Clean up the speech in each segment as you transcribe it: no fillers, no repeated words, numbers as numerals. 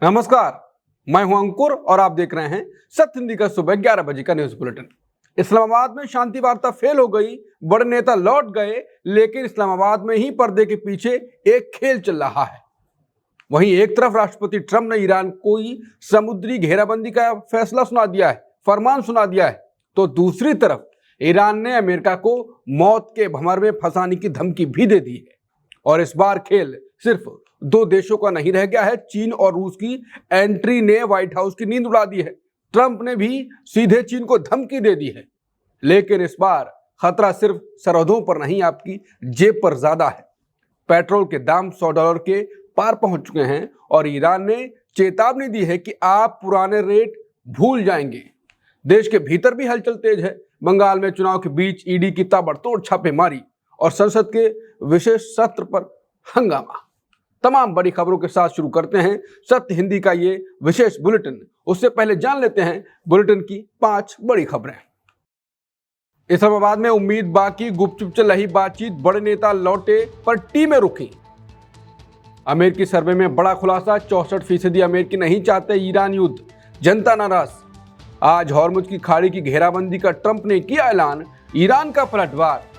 नमस्कार, मैं हूं अंकुर और आप देख रहे हैं सत्य हिंदी का सुबह 11 बजे का न्यूज बुलेटिन। इस्लामाबाद में शांति वार्ता फेल हो गई, बड़े नेता लौट गए, लेकिन इस्लामाबाद में ही पर्दे के पीछे एक खेल चल रहा है। वहीं एक तरफ राष्ट्रपति ट्रंप ने ईरान को समुद्री घेराबंदी का फैसला सुना दिया है, फरमान सुना दिया है, तो दूसरी तरफ ईरान ने अमेरिका को मौत के भंवर में फंसाने की धमकी भी दे दी है। और इस बार खेल सिर्फ दो देशों का नहीं रह गया है। चीन और रूस की एंट्री ने व्हाइट हाउस की नींद उड़ा दी है। ट्रंप ने भी सीधे चीन को धमकी दे दी है। लेकिन इस बार खतरा सिर्फ सरहदों पर नहीं, आपकी जेब पर ज्यादा है। पेट्रोल के दाम $100 के पार पहुंच चुके हैं और ईरान ने चेतावनी दी है कि आप पुराने रेट भूल जाएंगे। देश के भीतर भी हलचल तेज है। बंगाल में चुनाव के बीच ईडी की ताबड़तोड़ छापेमारी और संसद के विशेष सत्र पर हंगामा। तमाम बड़ी खबरों के साथ शुरू करते हैं सत्य हिंदी का ये विशेष बुलेटिन। उससे पहले जान लेते हैं बुलेटिन की 5 बड़ी खबरें। इस्लामाबाद में उम्मीद बाकी, गुपचुप चल रही बातचीत, बड़े नेता लौटे पर टीमें रुकी। अमेरिकी सर्वे में बड़ा खुलासा, 64% अमेरिकी नहीं चाहते ईरान युद्ध, जनता नाराज। आज हॉर्मुज की खाड़ी की घेराबंदी का ट्रंप ने किया ऐलान, ईरान का पलटवार।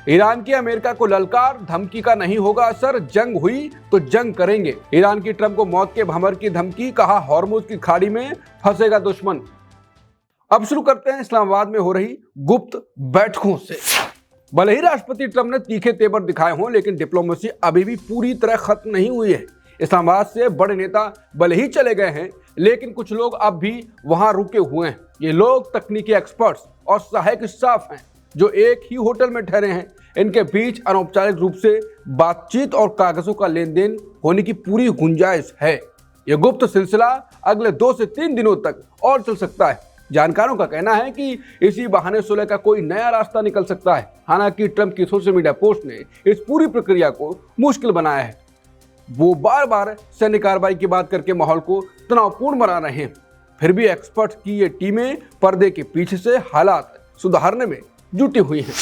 ईरान की अमेरिका को ललकार, धमकी का नहीं होगा असर, जंग हुई तो जंग करेंगे। ईरान की ट्रंप को मौत के भंवर की धमकी, कहा हॉर्मुज की खाड़ी में फंसेगा दुश्मन। अब शुरू करते हैं इस्लामाबाद में हो रही गुप्त बैठकों से। भले ही राष्ट्रपति ट्रंप ने तीखे तेवर दिखाए हों, लेकिन डिप्लोमेसी अभी भी पूरी तरह खत्म नहीं हुई है। इस्लामाबाद से बड़े नेता भले ही चले गए हैं, लेकिन कुछ लोग अब भी वहां रुके हुए हैं। ये लोग तकनीकी एक्सपर्ट्स और सहायक स्टाफ हैं जो एक ही होटल में ठहरे हैं। इनके बीच अनौपचारिक रूप से बातचीत और कागजों का लेन देन होने की पूरी गुंजाइश है। यह गुप्त सिलसिला अगले 2 से 3 दिनों तक और चल सकता है। जानकारों का कहना है कि इसी बहाने सुलह का कोई नया रास्ता निकल सकता है। हालांकि ट्रंप की सोशल मीडिया पोस्ट ने इस पूरी प्रक्रिया को मुश्किल बनाया है। वो बार बार सैन्य कार्रवाई की बात करके माहौल को तनावपूर्ण बना रहे हैं। फिर भी एक्सपर्ट की ये टीमें पर्दे के पीछे से हालात सुधारने में जुटी हुई हैं।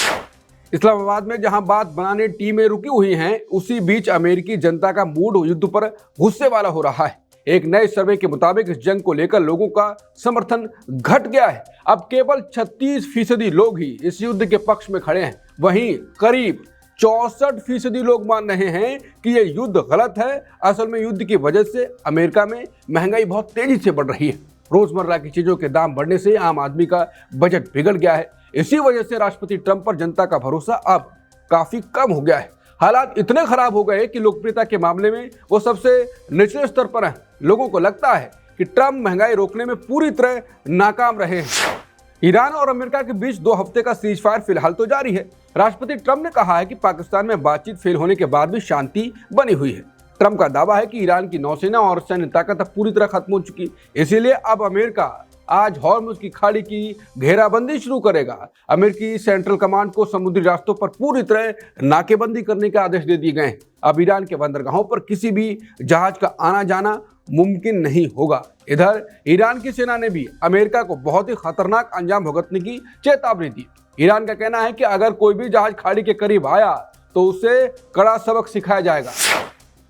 इस्लामाबाद में जहां बात बनाने टीमें रुकी हुई हैं, उसी बीच अमेरिकी जनता का मूड युद्ध पर गुस्से वाला हो रहा है। एक नए सर्वे के मुताबिक इस जंग को लेकर लोगों का समर्थन घट गया है। अब केवल 36% लोग ही इस युद्ध के पक्ष में खड़े हैं। वहीं करीब 64% लोग मान रहे हैं कि यह युद्ध गलत है। असल में युद्ध की वजह से अमेरिका में महंगाई बहुत तेजी से बढ़ रही है। रोजमर्रा की चीजों के दाम बढ़ने से आम आदमी का बजट बिगड़ गया है। इसी वजह से राष्ट्रपति ट्रंप पर जनता का भरोसा अब काफी कम हो गया है। हालात इतने खराब हो गए कि लोकप्रियता के मामले में वो सबसे निचले स्तर पर हैं। लोगों को लगता है कि ट्रंप महंगाई रोकने में पूरी तरह नाकाम रहे हैं। ईरान और अमेरिका के बीच 2 हफ्ते का सीज फायर फिलहाल तो जारी है। राष्ट्रपति ट्रंप ने कहा है कि पाकिस्तान में बातचीत फेल होने के बाद भी शांति बनी हुई है। ट्रंप का दावा है कि ईरान की नौसेना और सैन्य ताकत अब पूरी तरह खत्म हो चुकी, इसीलिए अब अमेरिका आज हॉर्मुज की खाड़ी की घेराबंदी शुरू करेगा। अमेरिकी सेंट्रल कमांड को समुद्री रास्तों पर पूरी तरह नाकेबंदी करने के आदेश दे दिए गए हैं। अब ईरान के बंदरगाहों पर किसी भी जहाज का आना जाना मुमकिन नहीं होगा। इधर ईरान की सेना ने भी अमेरिका को बहुत ही खतरनाक अंजाम भुगतने की चेतावनी दी। ईरान का कहना है कि अगर कोई भी जहाज खाड़ी के करीब आया तो उसे कड़ा सबक सिखाया जाएगा।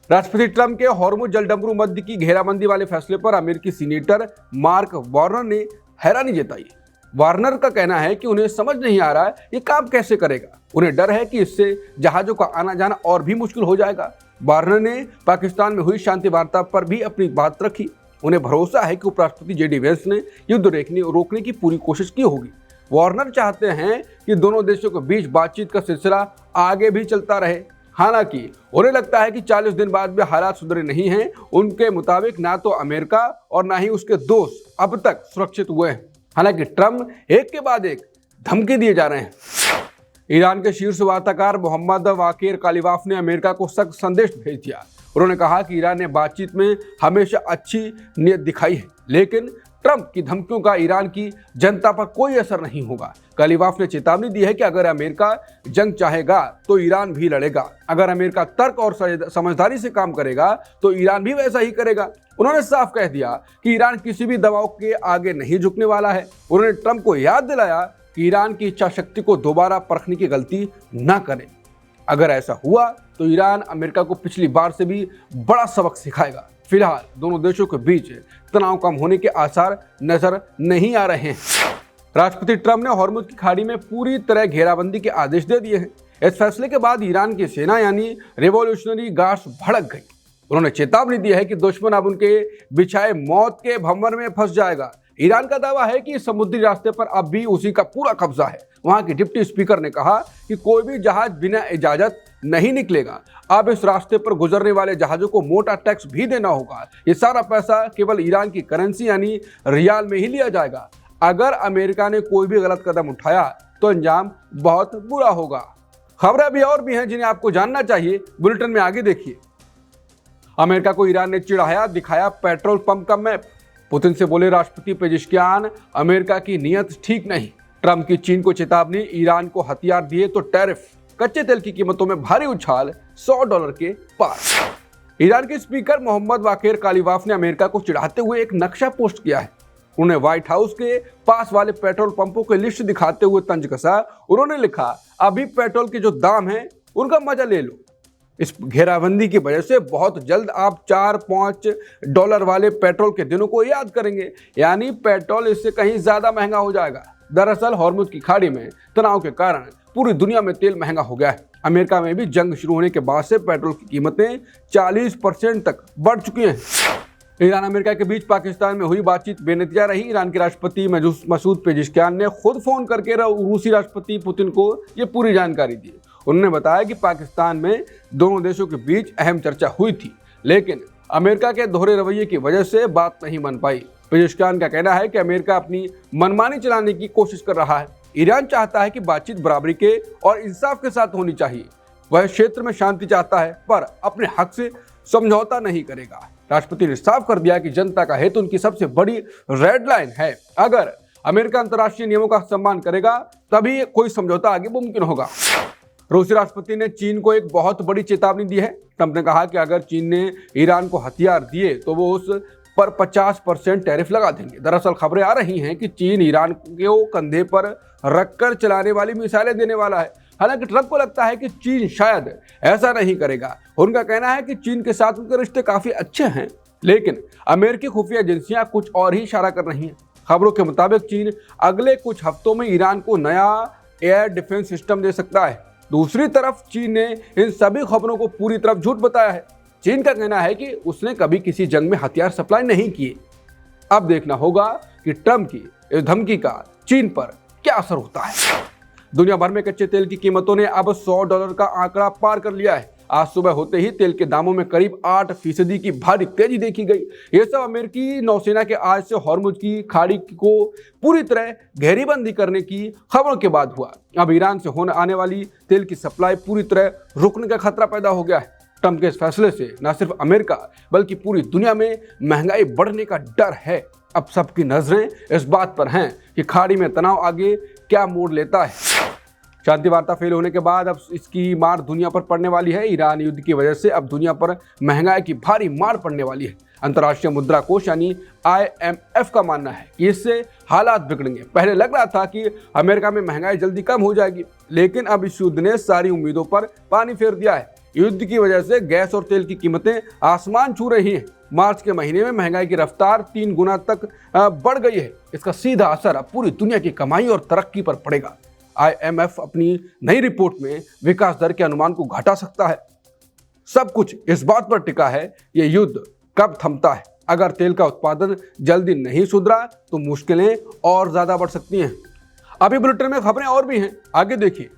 राष्ट्रपति ट्रंप के हॉर्मुज जलडमरू मध्य की घेराबंदी वाले फैसले पर अमेरिकी सीनेटर मार्क वार्नर ने हैरानी जताई। वार्नर का कहना है कि उन्हें समझ नहीं आ रहा है ये काम कैसे करेगा। उन्हें डर है कि इससे जहाजों का आना जाना और भी मुश्किल हो जाएगा। वार्नर ने पाकिस्तान में हुई शांति वार्ता पर भी अपनी बात रखी। उन्हें भरोसा है कि उपराष्ट्रपति JD वेंस ने युद्ध रोकने की पूरी कोशिश की होगी। वार्नर चाहते हैं कि दोनों देशों के बीच बातचीत का सिलसिला आगे भी चलता रहे। हालांकि उन्हें लगता है कि 40 दिन बाद भी हालात सुधरे नहीं हैं। उनके मुताबिक ना तो अमेरिका और ना ही उसके दोस्त अब तक सुरक्षित हुए हैं। हालांकि ट्रंप एक के बाद एक धमकी दिए जा रहे हैं। ईरान के शीर्ष वार्ताकार मोहम्मद बाक़िर कालिबाफ ने अमेरिका को सख्त संदेश भेज दिया। उन्होंने कहा कि ईरान ने बातचीत में हमेशा अच्छी नीयत दिखाई है, लेकिन ट्रंप की धमकियों का ईरान की जनता पर कोई असर नहीं होगा। कालिबाफ ने चेतावनी दी है कि अगर अमेरिका जंग चाहेगा तो ईरान भी लड़ेगा। अगर अमेरिका तर्क और समझदारी से काम करेगा तो ईरान भी वैसा ही करेगा। उन्होंने साफ कह दिया कि ईरान किसी भी दबाव के आगे नहीं झुकने वाला है। उन्होंने ट्रंप को याद दिलाया कि ईरान की इच्छा शक्ति को दोबारा परखने की गलती न करें। अगर ऐसा हुआ तो ईरान अमेरिका को पिछली बार से भी बड़ा सबक सिखाएगा। फिलहाल दोनों देशों के बीच तनाव कम होने के आसार नजर नहीं आ रहे हैं। राष्ट्रपति ट्रंप ने हॉर्मुज की खाड़ी में पूरी तरह घेराबंदी के आदेश दे दिए हैं। इस फैसले के बाद ईरान की सेना यानी रिवॉल्यूशनरी गार्ड्स भड़क गई। उन्होंने चेतावनी दी है कि दुश्मन अब उनके बिछाए मौत के भंवर में फंस जाएगा। ईरान का दावा है कि समुद्री रास्ते पर अब भी उसी का पूरा कब्जा है। वहां के डिप्टी स्पीकर ने कहा कि कोई भी जहाज बिना इजाजत नहीं निकलेगा। अब इस रास्ते पर गुजरने वाले जहाजों को मोटा टैक्स भी देना होगा। ये सारा पैसा केवल ईरान की करेंसी यानी रियाल में ही लिया जाएगा। अगर अमेरिका ने कोई भी गलत कदम उठाया तो अंजाम बहुत बुरा होगा। खबरें अभी और भी हैं जिन्हें आपको जानना चाहिए, बुलेटिन में आगे देखिए। अमेरिका को ईरान ने चिढ़ाया, दिखाया पेट्रोल पंप का मैप। पुतिन से बोले राष्ट्रपति पेजिशकियान, अमेरिका की नीयत ठीक नहीं। ट्रंप की चीन को चेतावनी, ईरान को हथियार दिए तो टैरिफ। कच्चे तेल की कीमतों में भारी उछाल, $100 के पार। ईरान के स्पीकर मोहम्मद बाकेर कालीबाफ ने अमेरिका को चिढ़ाते हुए एक नक्शा पोस्ट किया है। उन्हें व्हाइट हाउस के पास वाले पेट्रोल पंपों की लिस्ट दिखाते हुए तंज कसा। उन्होंने लिखा, अभी पेट्रोल के जो दाम हैं उनका मजा ले लो। इस घेराबंदी की वजह से बहुत जल्द आप $4-5 वाले पेट्रोल के दिनों को याद करेंगे, यानी पेट्रोल इससे कहीं ज्यादा महंगा हो जाएगा। दरअसल हॉर्मुज की खाड़ी में तनाव के कारण पूरी दुनिया में तेल महंगा हो गया है। अमेरिका में भी जंग शुरू होने के बाद से पेट्रोल की कीमतें 40% तक बढ़ चुकी हैं। ईरान अमेरिका के बीच पाकिस्तान में हुई बातचीत बेनतीजा रही। ईरान के राष्ट्रपति मसूद पेजिशकियान ने खुद फोन करके रूसी राष्ट्रपति पुतिन को ये पूरी जानकारी दी। उन्होंने बताया कि पाकिस्तान में दोनों देशों के बीच अहम चर्चा हुई थी, लेकिन अमेरिका के दोहरे रवैये की वजह से बात नहीं बन पाई। पेजिशकियान का कहना है कि अमेरिका अपनी मनमानी चलाने की कोशिश कर रहा है। ईरान चाहता है कि बातचीत बराबरी के और इंसाफ के साथ होनी चाहिए। वह क्षेत्र में शांति चाहता है पर अपने हक से समझौता नहीं करेगा। राष्ट्रपति ने साफ कर दिया कि जनता का हित उनकी सबसे बड़ी रेड लाइन है। अगर अमेरिका अंतर्राष्ट्रीय नियमों का सम्मान करेगा तभी कोई समझौता आगे मुमकिन होगा। रूसी राष्ट्रपति ने चीन को एक बहुत बड़ी चेतावनी दी है। ट्रंप ने कहा कि अगर चीन ने ईरान को हथियार दिए तो वो उस पर 50% टैरिफ लगा देंगे। दरअसल खबरें आ रही हैं कि चीन ईरान को कंधे पर रखकर चलाने वाली मिसाइलें देने वाला है। हालांकि ट्रंप को लगता है कि चीन शायद ऐसा नहीं करेगा। उनका कहना है कि चीन के साथ उनके रिश्ते काफी अच्छे हैं, लेकिन अमेरिकी खुफिया एजेंसियां कुछ और ही इशारा कर रही हैं। खबरों के मुताबिक चीन अगले कुछ हफ्तों में ईरान को नया एयर डिफेंस सिस्टम दे सकता है। दूसरी तरफ चीन ने इन सभी खबरों को पूरी तरफ झूठ बताया है। चीन का कहना है कि उसने कभी किसी जंग में हथियार सप्लाई नहीं किए। अब देखना होगा कि ट्रंप की इस धमकी का चीन पर क्या असर होता है। दुनिया भर में कच्चे तेल की कीमतों ने अब $100 का आंकड़ा पार कर लिया है। आज सुबह होते ही तेल के दामों में करीब 8% की भारी तेजी देखी गई। यह सब अमेरिकी नौसेना के आज से हॉर्मुज की खाड़ी को पूरी तरह घेराबंदी करने की खबरों के बाद हुआ। अब ईरान से होने आने वाली तेल की सप्लाई पूरी तरह रुकने का खतरा पैदा हो गया है। ट्रंप के इस फैसले से न सिर्फ अमेरिका बल्कि पूरी दुनिया में महंगाई बढ़ने का डर है। अब सबकी नजरें इस बात पर हैं कि खाड़ी में तनाव आगे क्या मोड़ लेता है। शांति वार्ता फेल होने के बाद अब इसकी मार दुनिया पर पड़ने वाली है। ईरान युद्ध की वजह से अब दुनिया पर महंगाई की भारी मार पड़ने वाली है। अंतर्राष्ट्रीय मुद्रा कोष यानी IMF का मानना है कि इससे हालात बिगड़ेंगे। पहले लग रहा था कि अमेरिका में महंगाई जल्दी कम हो जाएगी, लेकिन अब इस युद्ध ने सारी उम्मीदों पर पानी फेर दिया है। युद्ध की वजह से गैस और तेल की कीमतें आसमान छू रही हैं। मार्च के महीने में महंगाई की रफ्तार 3 गुना तक बढ़ गई है। इसका सीधा असर अब पूरी दुनिया की कमाई और तरक्की पर पड़ेगा। IMF अपनी नई रिपोर्ट में विकास दर के अनुमान को घटा सकता है। सब कुछ इस बात पर टिका है ये युद्ध कब थमता है। अगर तेल का उत्पादन जल्दी नहीं सुधरा तो मुश्किलें और ज्यादा बढ़ सकती हैं। अभी बुलेटिन में खबरें और भी हैं, आगे देखिए।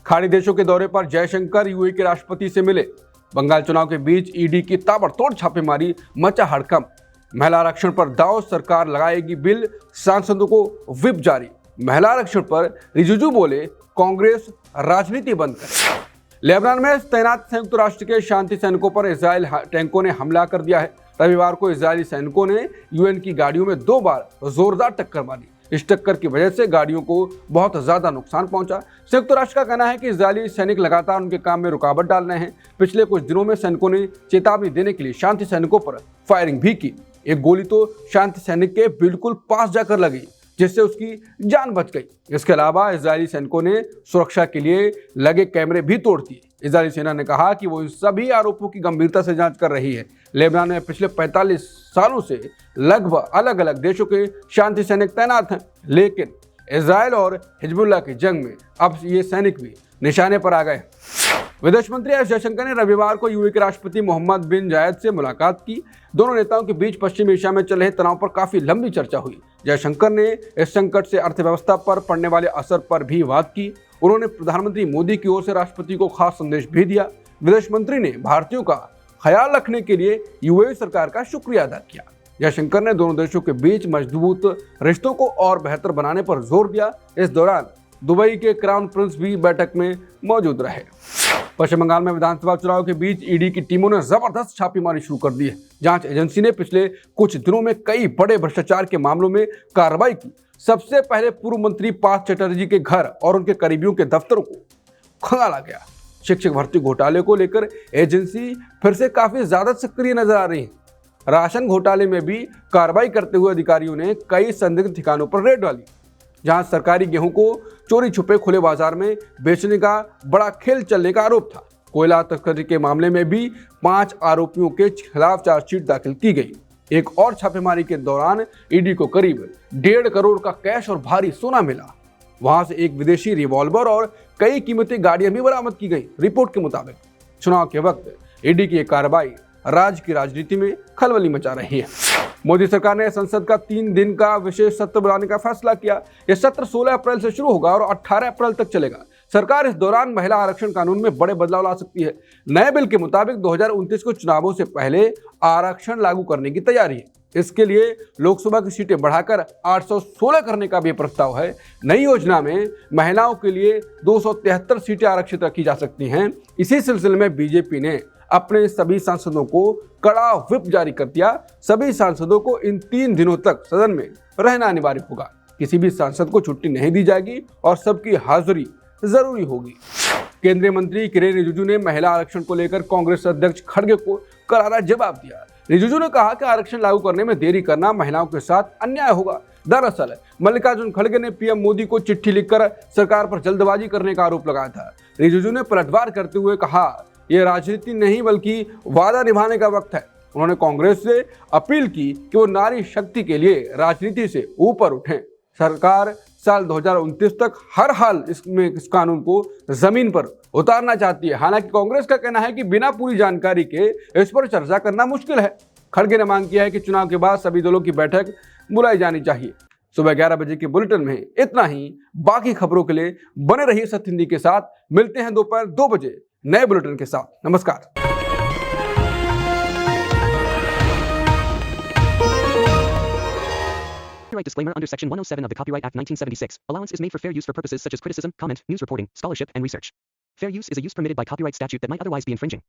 खाड़ी देशों के दौरे पर जयशंकर UAE के राष्ट्रपति से मिले। बंगाल चुनाव के बीच ED की ताबड़तोड़ छापेमारी, मचा हड़कंप। महिला आरक्षण पर दाव, सरकार लगाएगी बिल, सांसदों को व्हिप जारी। महिला आरक्षण पर रिजिजू बोले कांग्रेस राजनीति बंद करे। लेबनान में तैनात संयुक्त राष्ट्र के शांति सैनिकों पर इजरायल टैंकों ने हमला कर दिया है। रविवार को इजरायली सैनिकों ने UN की गाड़ियों में 2 बार जोरदार टक्कर मारी। इस टक्कर की वजह से गाड़ियों को बहुत ज्यादा नुकसान पहुंचा। संयुक्त राष्ट्र का कहना है कि इजरायली सैनिक लगातार उनके काम में रुकावट डाल रहे हैं। पिछले कुछ दिनों में सैनिकों ने चेतावनी देने के लिए शांति सैनिकों पर फायरिंग भी की। एक गोली तो शांति सैनिक के बिल्कुल पास जाकर लगी, जिससे उसकी जान बच गई। इसके अलावा इजरायली सैनिकों ने सुरक्षा के लिए लगे कैमरे भी तोड़ दिए। इजरायली सेना ने कहा कि वो इन सभी आरोपों की गंभीरता से जांच कर रही है। लेबनान में पिछले 45 सालों से लगभग अलग अलग देशों के शांति सैनिक तैनात हैं, लेकिन इजरायल और हिजबुल्लाह की जंग में अब ये सैनिक भी निशाने पर आ गए। विदेश मंत्री एस जयशंकर ने रविवार को यूएई के राष्ट्रपति मोहम्मद बिन जायद से मुलाकात की। दोनों नेताओं के बीच पश्चिम एशिया में चल रहे तनाव पर काफी लंबी चर्चा हुई। जयशंकर ने इस संकट से अर्थव्यवस्था पर पड़ने वाले असर पर भी बात की। उन्होंने प्रधानमंत्री मोदी की ओर से राष्ट्रपति को खास संदेश भी दिया। विदेश मंत्री ने भारतीयों का ख्याल रखने के लिए यूएई सरकार का शुक्रिया अदा किया। जयशंकर ने दोनों देशों के बीच मजबूत रिश्तों को और बेहतर बनाने पर जोर दिया। इस दौरान दुबई के क्राउन प्रिंस भी बैठक में मौजूद रहे। पश्चिम बंगाल में विधानसभा चुनाव के बीच ईडी की टीमों ने जबरदस्त छापेमारी शुरू कर दी है। जांच एजेंसी ने पिछले कुछ दिनों में कई बड़े भ्रष्टाचार के मामलों में कार्रवाई की। सबसे पहले पूर्व मंत्री पार्थ चटर्जी के घर और उनके करीबियों के दफ्तरों को खंगाला गया। शिक्षक भर्ती घोटाले को लेकर एजेंसी फिर से काफी ज्यादा सक्रिय नजर आ रही है। राशन घोटाले में भी कार्रवाई करते हुए अधिकारियों ने कई संदिग्ध ठिकानों पर रेड डाली, जहां सरकारी गेहूं को चोरी छुपे खुले बाजार में बेचने का बड़ा खेल चलने का आरोप था। कोयला तस्करी के मामले में भी 5 आरोपियों के खिलाफ चार्जशीट दाखिल की गई। एक और छापेमारी के दौरान ईडी को करीब 1.5 करोड़ का कैश और भारी सोना मिला। वहां से एक विदेशी रिवॉल्वर और कई कीमती गाड़ियां भी बरामद की गई। रिपोर्ट के मुताबिक चुनाव के वक्त ईडी की कार्रवाई राज्य की राजनीति में खलबली मचा रही है। मोदी सरकार ने संसद का 3 दिन का विशेष सत्र बुलाने का फैसला किया। यह सत्र 16 अप्रैल से शुरू होगा और 18 अप्रैल तक चलेगा। सरकार इस दौरान महिला आरक्षण कानून में बड़े बदलाव ला सकती है। नए बिल के मुताबिक 2029 को चुनावों से पहले आरक्षण लागू करने की तैयारी है। इसके लिए लोकसभा की सीटें बढ़ाकर 816 करने का भी प्रस्ताव है। नई योजना में महिलाओं के लिए 273 सीटें आरक्षित रखी जा सकती हैं। इसी सिलसिले में बीजेपी ने अपने सभी सांसदों को कड़ा व्हिप जारी कर दिया। सभी सांसदों को इन 3 दिनों तक सदन में रहना अनिवार्य होगा। किसी भी सांसद को छुट्टी नहीं दी जाएगी और सबकी हाजिरी जरूरी होगी। केंद्रीय मंत्री किरेन रिजिजू ने महिला आरक्षण को लेकर कांग्रेस अध्यक्ष खड़गे को करारा जवाब दिया। रिजिजू ने कहा कि आरक्षण लागू करने में देरी करना महिलाओं के साथ अन्याय होगा। दरअसल मल्लिकार्जुन खड़गे ने पीएम मोदी को चिट्ठी लिखकर सरकार पर जल्दबाजी करने का आरोप लगाया था। रिजिजू ने पलटवार करते हुए कहा, यह राजनीति नहीं बल्कि वादा निभाने का वक्त है। उन्होंने कांग्रेस से अपील की कि वो नारी शक्ति के लिए राजनीति से ऊपर उठें। सरकार साल 2029 तक हर हाल इस कानून को जमीन पर उतारना चाहती है। हालांकि कांग्रेस का कहना है कि बिना पूरी जानकारी के इस पर चर्चा करना मुश्किल है। खड़गे ने मांग किया है कि चुनाव के बाद सभी दलों की बैठक बुलाई जानी चाहिए। सुबह 11 बजे के बुलेटिन में इतना ही। बाकी खबरों के लिए बने रहिए सत्य हिंदी के साथ। मिलते हैं दोपहर 2 बजे नए बुलेटिन के साथ। नमस्कार। Copyright disclaimer under Section 107 of the Copyright Act 1976. Allowance is made for fair use for purposes such as criticism, comment, news reporting, scholarship, and research. Fair use is a use permitted by copyright statute that might otherwise be infringing.